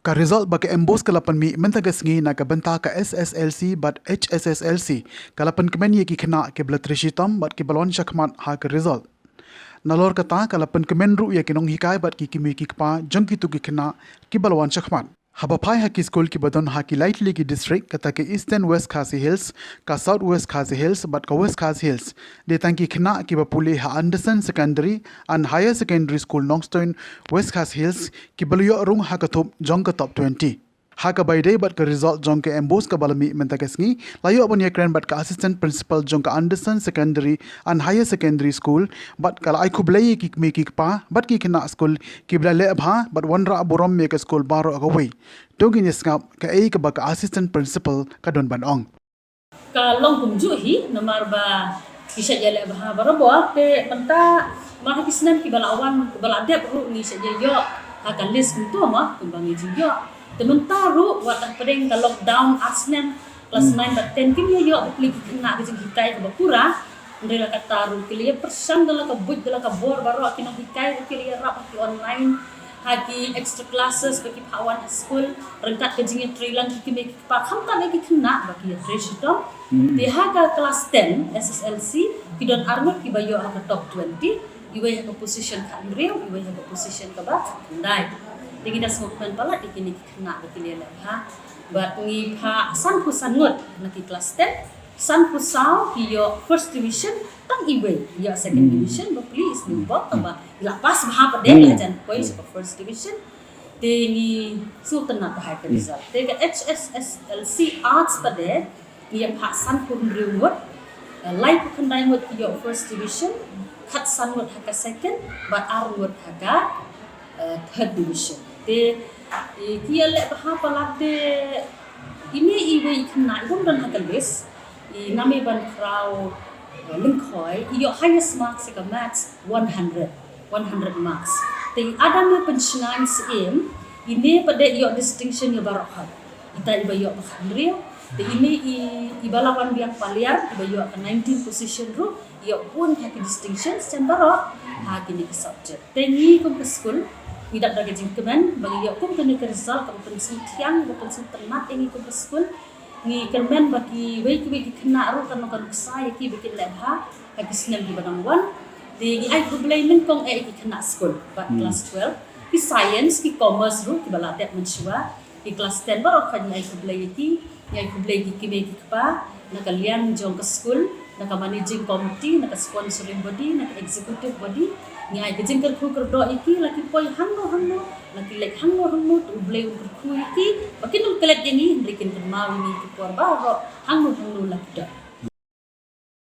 Ka result bagi embos kalapan mi mentagas ngi na ka benta ka SSLC but HSSLC kalapan kemen ye ki kena ke blatrishitam but ki balon shakmat ha ka result. Nalor kata kalapan kemen ru ye kinong hikai but ki kimi ki kpa jangki tu ki kena ki balwan shakmat. Habapai haki school ki badon haki lightly ki district kata ke Eastern West Khasi Hills ka South West Khasi Hills but ka West Khasi Hills detang ki kena ki bapuli ha Anderson Secondary and Higher Secondary School Nongstoin West Khasi Hills ki baluyo rung ha ka top jong ka top 20 ha ka by day but ka result jong ka embos ka balami mentakasngi layo abon ye kren but ka assistant principal jong ka Anderson Secondary and Higher Secondary School but kala ai kublai ki me ki pa but ki kena school ki blale abha but wanra borom me ka school baro agaway togin yesngap ka ai ka ba ka assistant principal ka don ban ong ka long kumju hi nomor ba kisah jale abha baro bo te penta ma kisnan ki balawan balade ru ni saja yo akan list kuntu ma kumbangi jiyo Tementara wadah pedeng ka lockdown asnen kelas 9 dan 10 kini yo aplik kena ke hikai ke bakura ndela kataru kili persan dala ka buj dala ka bor baro akin hikai kili rap ki online hagi extra classes bagi pawan school rengkat ke jingi trilan ki me pa kham ta me ki kena bagi register di haga kelas 10 SSLC ki don armor ki bayo ha top 20 iwe ha position kan real iwe ha position ka ba ndai Tinggi dah smokeman pala dikini kena dikini lah but ngi pa san pusanut naki kelas 10 san pusau yo first division tang iwe yo second division but please ni bot ba lapas bah pada ajan koi sa first division tingi sultan na ha result tega HSSLC arts pada ia pa san pun reward life kandai mot yo first division kat san mot ha second but arward ha third division de kia le baha palate ini iwe ikna ibon dan hakalis I nami ban krau lingkoi iyo highest marks ka maths 100 marks te adame pensiunan sim ini pada iyo distinction yo barohat ita iba yo bakhandrio te ini ibalawan biang paliar iba yo 19 position ru iyo pun haki distinction sen barok ha kini ke subject te ni kum ke school tidak ada jingkeman bagi yo kum kena ke result ka pensin tiang ka pensin termat ini kum ke school ni kermen bagi wei kena ru kan kan sai ki bikin lebha haki snem di badang wan di ai problem kong ki kena school but class 12 ki science ki commerce ru ki balate mensua di kelas 10 baru kan ai problem ki me ki pa na kalian jong ke school na managing committee na sponsoring body na executive body ni ai kejing kerku kerdo iki laki poi hanno laki lek hanno tu blei kerku iki bakin kelek ini bikin kermau ni ki por baro hanno laki dah